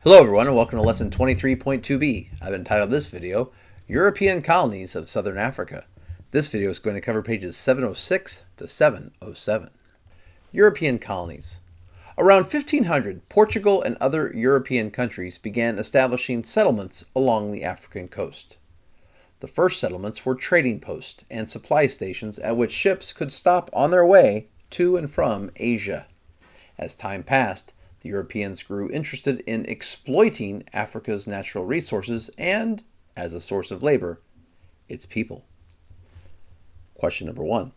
Hello everyone and welcome to lesson 23.2B. I've entitled this video, European Colonies of Southern Africa. This video is going to cover pages 706 to 707. European Colonies. Around 1500, Portugal and other European countries began establishing settlements along the African coast. The first settlements were trading posts and supply stations at which ships could stop on their way to and from Asia. As time passed, the Europeans grew interested in exploiting Africa's natural resources and, as a source of labor, its people. Question number 1.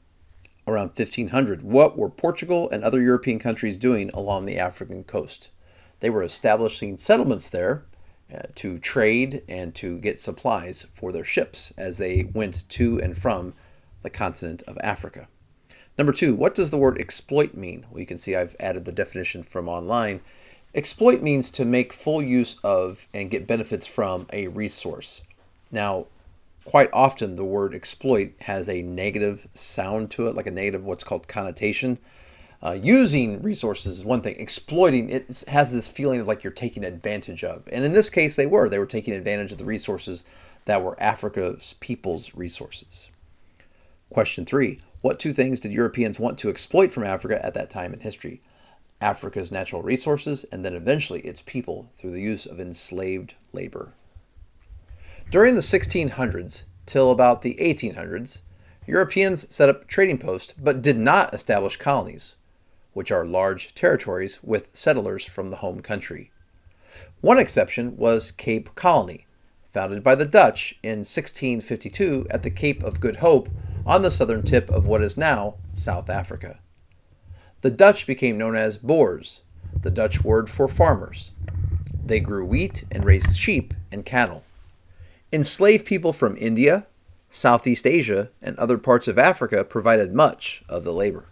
Around 1500, what were Portugal and other European countries doing along the African coast? They were establishing settlements there to trade and to get supplies for their ships as they went to and from the continent of Africa. Number 2, what does the word exploit mean? Well, you can see I've added the definition from online. Exploit means to make full use of and get benefits from a resource. Now, quite often the word exploit has a negative sound to it, like a negative what's called connotation. Using resources is one thing. Exploiting, it has this feeling of like you're taking advantage of. And in this case, they were. They were taking advantage of the resources that were Africa's people's resources. Question 3. What two things did Europeans want to exploit from Africa at that time in history? Africa's natural resources and then eventually its people through the use of enslaved labor. During the 1600s till about the 1800s, Europeans set up trading posts but did not establish colonies, which are large territories with settlers from the home country. One exception was Cape Colony, founded by the Dutch in 1652 at the Cape of Good Hope on the southern tip of what is now South Africa. The Dutch became known as Boers, the Dutch word for farmers. They grew wheat and raised sheep and cattle. Enslaved people from India, Southeast Asia, and other parts of Africa provided much of the labor.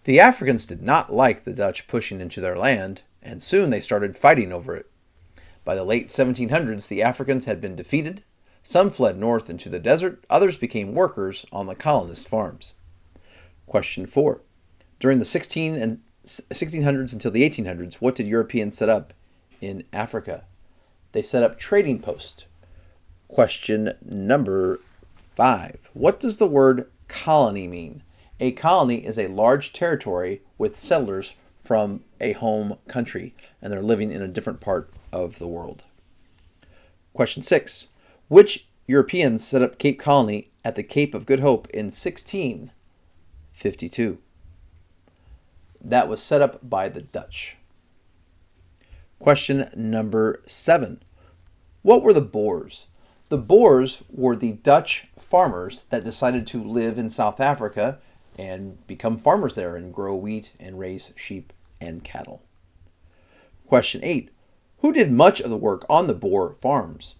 The Africans did not like the Dutch pushing into their land, and soon they started fighting over it. By the late 1700s, the Africans had been defeated. Some fled north into the desert, others became workers on the colonist farms. Question 4. During the 1600s until the 1800s, what did Europeans set up in Africa? They set up trading posts. Question number 5. What does the word colony mean? A colony is a large territory with settlers from a home country, and they're living in a different part of the world. Question 6. Which Europeans set up Cape Colony at the Cape of Good Hope in 1652? That was set up by the Dutch. Question number 7. What were the Boers? The Boers were the Dutch farmers that decided to live in South Africa and become farmers there and grow wheat and raise sheep and cattle. Question 8. Who did much of the work on the Boer farms?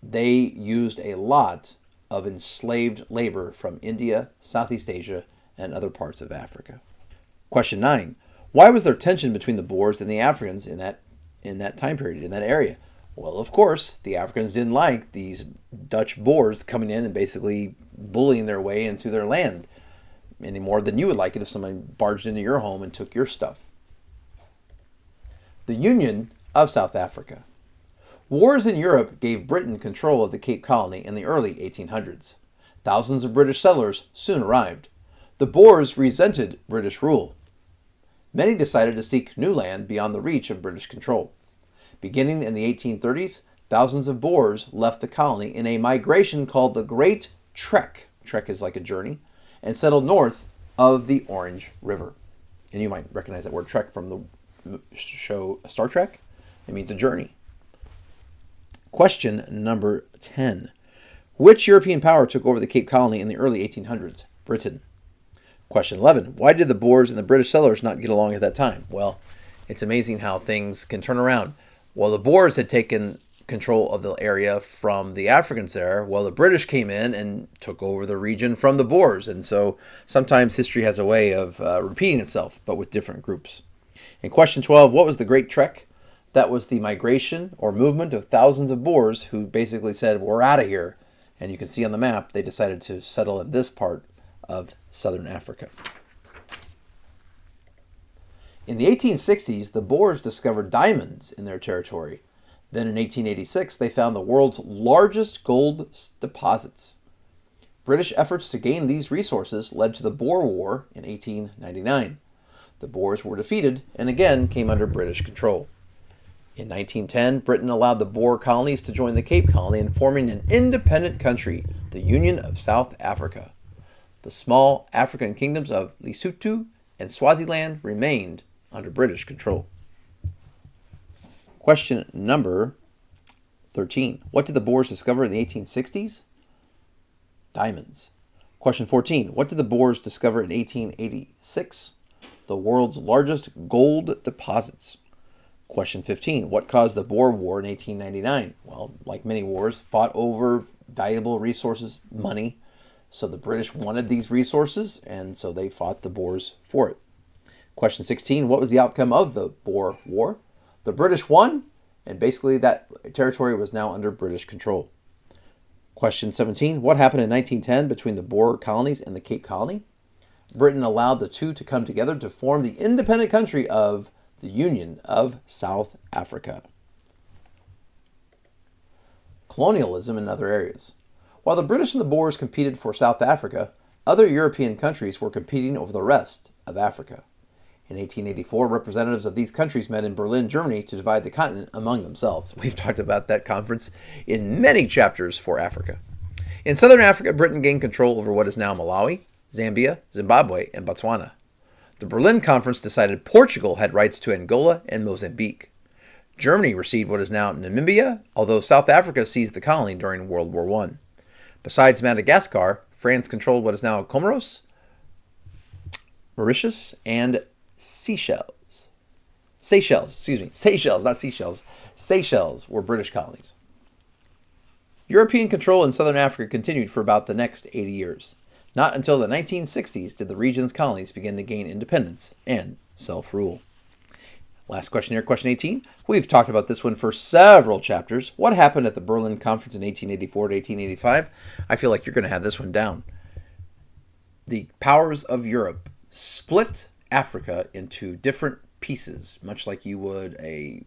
They used a lot of enslaved labor from India, Southeast Asia, and other parts of Africa. Question 9. Why was there tension between the Boers and the Africans in that time period, in that area? Well, of course, the Africans didn't like these Dutch Boers coming in and basically bullying their way into their land any more than you would like it if somebody barged into your home and took your stuff. The Union of South Africa. Wars in Europe gave Britain control of the Cape Colony in the early 1800s. Thousands of British settlers soon arrived. The Boers resented British rule. Many decided to seek new land beyond the reach of British control. Beginning in the 1830s, thousands of Boers left the colony in a migration called the Great Trek. Trek is like a journey, and settled north of the Orange River. And you might recognize that word Trek from the show Star Trek. It means a journey. Question number 10. Which European power took over the Cape Colony in the early 1800s? Britain. Question 11. Why did the Boers and the British settlers not get along at that time? Well, it's amazing how things can turn around. Well, the Boers had taken control of the area from the Africans there, while the British came in and took over the region from the Boers. And so sometimes history has a way of repeating itself, but with different groups. In question 12, what was the Great Trek? That was the migration or movement of thousands of Boers who basically said, we're out of here. And you can see on the map, they decided to settle in this part of southern Africa. In the 1860s, the Boers discovered diamonds in their territory. Then in 1886, they found the world's largest gold deposits. British efforts to gain these resources led to the Boer War in 1899. The Boers were defeated and again came under British control. In 1910, Britain allowed the Boer colonies to join the Cape Colony in forming an independent country, the Union of South Africa. The small African kingdoms of Lesotho and Swaziland remained under British control. Question number 13. What did the Boers discover in the 1860s? Diamonds. Question 14. What did the Boers discover in 1886? The world's largest gold deposits. Question 15. What caused the Boer War in 1899? Well, like many wars, fought over valuable resources, money. So the British wanted these resources, and so they fought the Boers for it. Question 16. What was the outcome of the Boer War? The British won, and basically that territory was now under British control. Question 17. What happened in 1910 between the Boer colonies and the Cape Colony? Britain allowed the two to come together to form the independent country of the Union of South Africa. Colonialism in other areas. While the British and the Boers competed for South Africa, other European countries were competing over the rest of Africa. In 1884, representatives of these countries met in Berlin, Germany to divide the continent among themselves. We've talked about that conference in many chapters for Africa. In southern Africa, Britain gained control over what is now Malawi, Zambia, Zimbabwe, and Botswana. The Berlin Conference decided Portugal had rights to Angola and Mozambique. Germany received what is now Namibia, although South Africa seized the colony during World War I. Besides Madagascar, France controlled what is now Comoros, Mauritius, and Seychelles, not seashells. Seychelles were British colonies. European control in southern Africa continued for about the next 80 years. Not until the 1960s did the region's colonies begin to gain independence and self-rule. Last question here, question 18. We've talked about this one for several chapters. What happened at the Berlin Conference in 1884 to 1885? I feel like you're going to have this one down. The powers of Europe split Africa into different pieces, much like you would a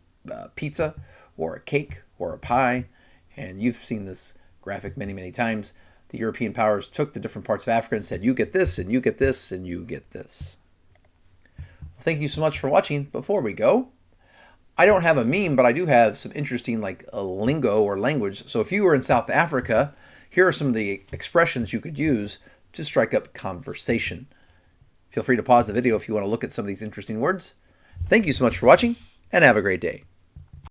pizza or a cake or a pie. And you've seen this graphic many, many times. The European powers took the different parts of Africa and said, you get this, and you get this, and you get this. Well, thank you so much for watching. Before we go, I don't have a meme, but I do have some interesting lingo or language. So if you were in South Africa, here are some of the expressions you could use to strike up conversation. Feel free to pause the video if you want to look at some of these interesting words. Thank you so much for watching, and have a great day.